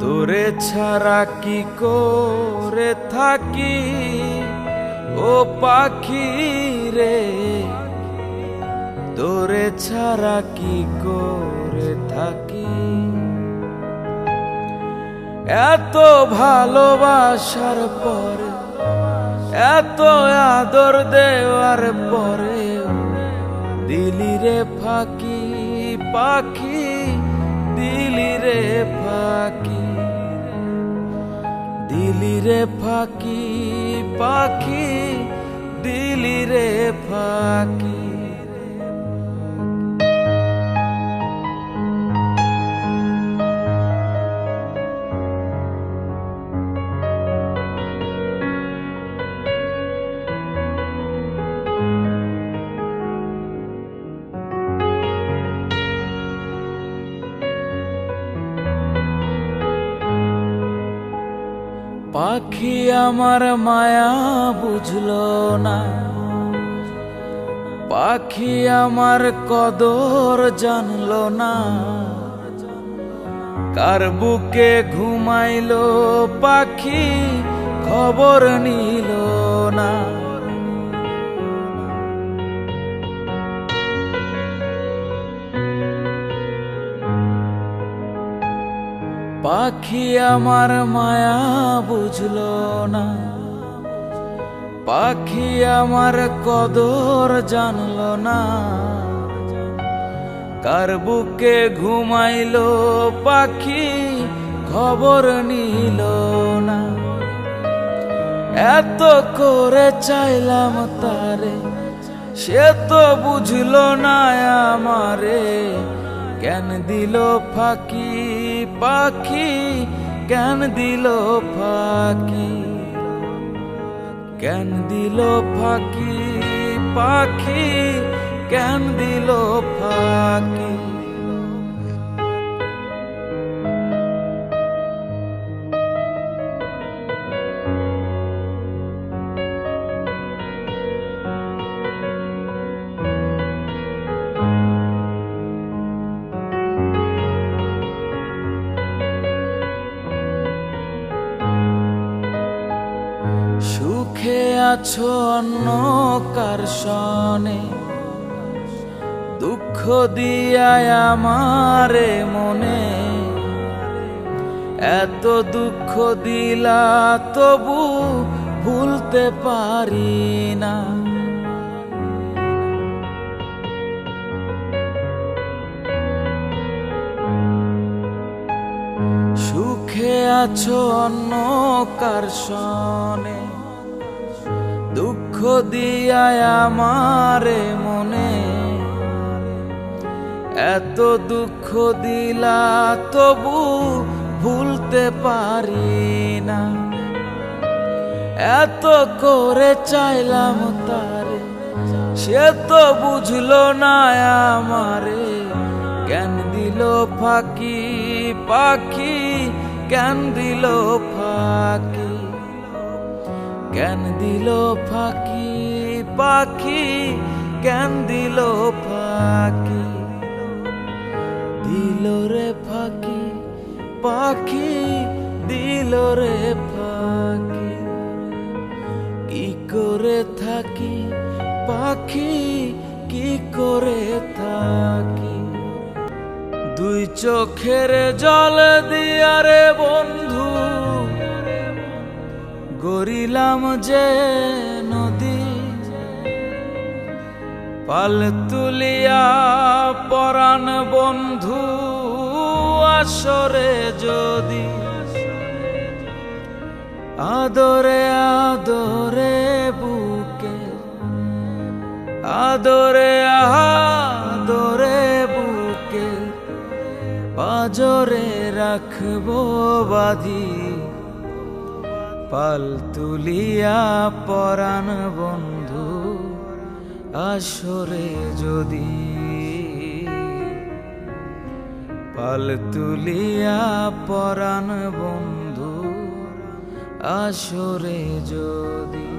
তোরে ছাড়া কি করে থাকি ও পাখি রে, তোরে ছাড়া কি করে থাকি। এত ভালোবাসার পরে, এত আদর দেওয়ার পরে দিলি রে ফাঁকি পাখি, দিলি রে ফাঁকি, দিলি রে ফাঁকি পাখি, দিলি রে ফাঁকি। পাখি আমার মায়া বুঝলো না, পাখি আমার কদর জানলো না, কার বুকে ঘুমাইলো পাখি খবর নিল না। পাখি আমার মায়া বুঝলো না, পাখি আমার কদর জানলো না, কার বুকে ঘুমাইলো পাখি খবর নিল না। এত করে চাইলাম তারে, সে তো বুঝলো না আমারে, কেন দিল ফাঁকি পাখি, কেন দিল ফাঁকি, কেন দিল ফাঁকি পাখি, কেন দিল ফাঁকি। সুখে আছো অন্য কার সনে, দুঃখ দিয়ায় আমারে মনে, এত দুঃখ দিলা তবু ভুলতে পারি না। সুখে আছো অন্য কার সনে, দুঃখ দিয়ায় আমারে মনে, এত দুঃখ দিলা তবু ভুলতে পারি না। এত করে চাইলাম তারে, সে তো বুঝলো না আমারে, কেন দিল ফাঁকি পাখি, কেন দিল ফাঁকি, কেন দিল ফাঁকি পাখি, কেন দিল ফাঁকি। দিল রে ফাঁকি পাখি, দিল রে ফাঁকি, কি করে থাকি পাখি, কি করে থাকি। দুই চোখের জল দিয়া রে বন্ধু, গড়িলাম যে নদী, পাল তুলিয়া পরাণ বন্ধু আসরে যদি। আদরে আদরে বুকে, আদরে আদরে বুকে, পাজরে রাখবো বাঁধি, পাল তুলিয়া পরাণ বন্ধু আসরে যদি। পাল তুলিয়া পরাণ বন্ধু আসরে যদি।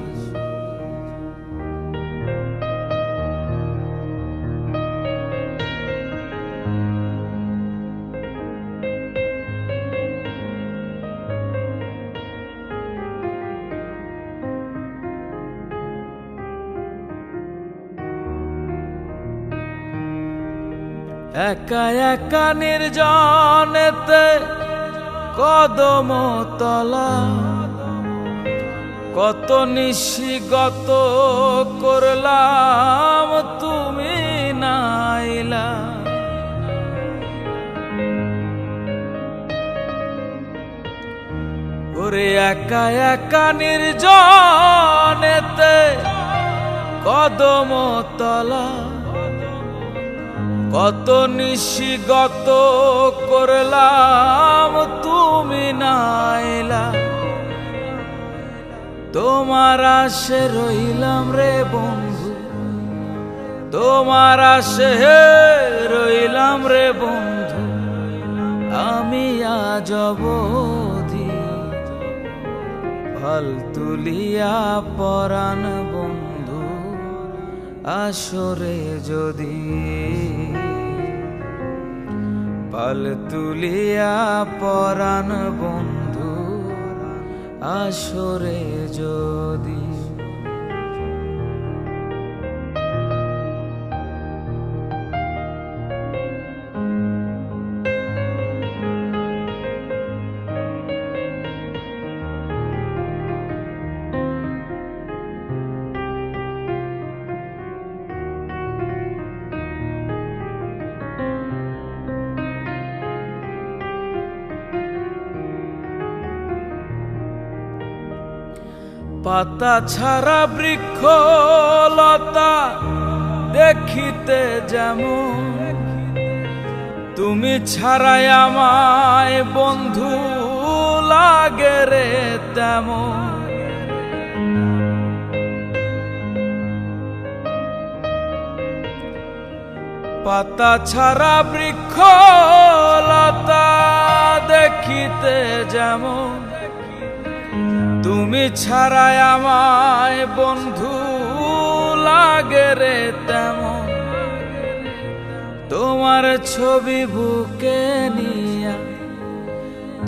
একা একা নির্জনেতে কদম তলা কত নিশিগত করলাম তুমি নাইলা। ওরে একা একা নির্জনেতে কদম তলা কত নিশিগত করলাম তুমি নাইলা। তোমার আশে রইলাম রে বন্ধু, তোমার আশে রইলাম রে বন্ধু, আমি আজ অবধি ফল তুলিয়া পরাণ বন্ধু আসরে যদি ফল তুলিয়া পরাণ বন্ধু আসরে যদি। পাতা ছাড়া বৃক্ষ লতা দেখিতে যেমন, তুমি ছাড়াই আমায় বন্ধু লাগে রে তেমন। পাতা ছাড়া বৃক্ষ লতা দেখিতে যেমন, তুমি ছাড়াই আমায় বন্ধু লাগে রে তেমন। তোমার ছবি বুকে নিয়া,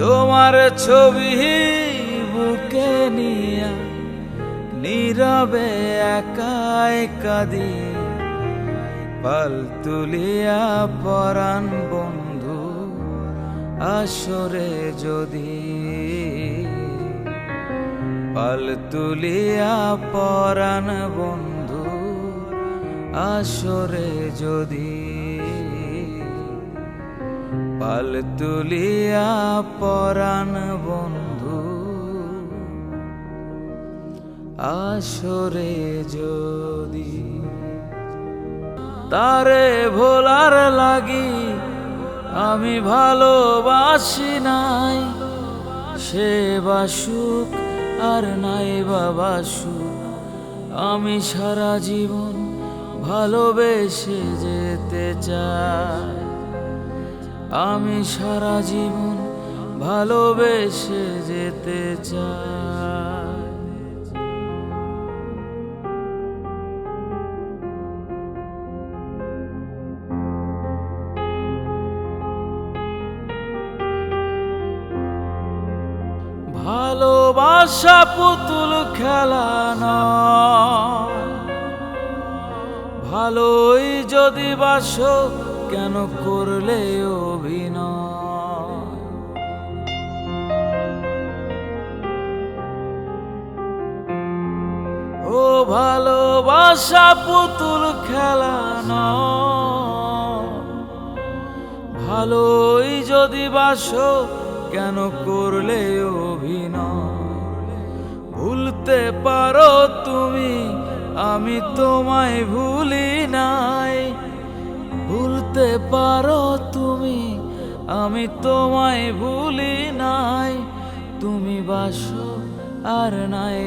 তোমার ছবি বুকে নিয়া নীরবে একাই কাঁদি পাল তুলিয়া পরাণ বন্ধু আসরে যদি। পাল তুলিয়া পরাণ বন্ধু আসরে যদি, পাল তুলিয়া পরাণ বন্ধু আসরে যদি। তারে ভোলার লাগি আমি ভালোবাসি নাই, সে বাসুক আর নাই বাবা সুখ, আমি সারা জীবন ভালোবেসে যেতে চাই। আমি সারা জীবন ভালোবেসে যেতে চাই। ভালোবাসা পুতুল খেলা নয়, ভালোই যদি বাসো কেন করলে অভিনয়। ও ভালোবাসা পুতুল খেলা নয়, ভালোই যদি বাসো কেন করলে অভিনয়। ভুলতে পারো তুমি আমি তোমায় ভুলি নাই, ভুলতে পারো তুমি আমি তোমায় ভুলি নাই। তুমি বাসো আর নাই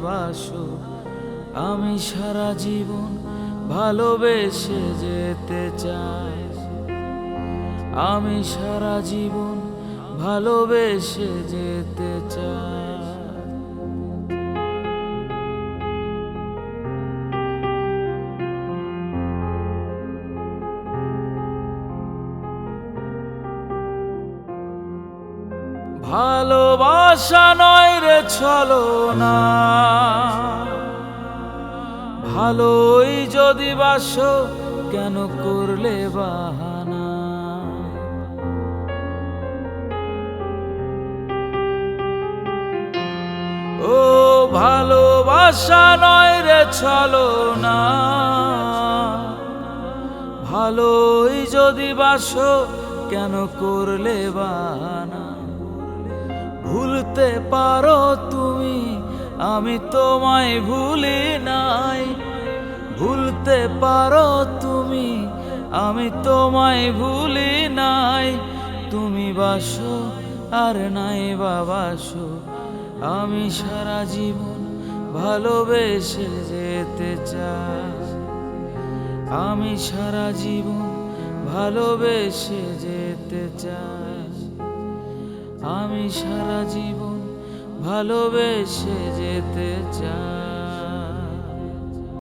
বাসো, আমি সারা জীবন ভালোবেসে যেতে চাই। আমি সারা জীবন ভালোবেসে যেতে চাই। ভালোবাসা নয় রে ছলনা, ভালোই যদি বাসো কেন করলে বাহানা। ভালোবাসা নয় রে ছলো না, ভালোই যদি বাসো কেন করলে বানা? ভুলতে পারো তুমি, আমি তোমায় ভুলি নাই। ভুলতে পারো তুমি, আমি তোমায় ভুলি নাই। তুমি বাসো আর নাই বা বাসো, আমি সারা জীবন ভালোবেসে যেতে চাই। আমি সারা জীবন ভালোবেসে যেতে চাই। আমি সারা জীবন ভালোবেসে যেতে চাই।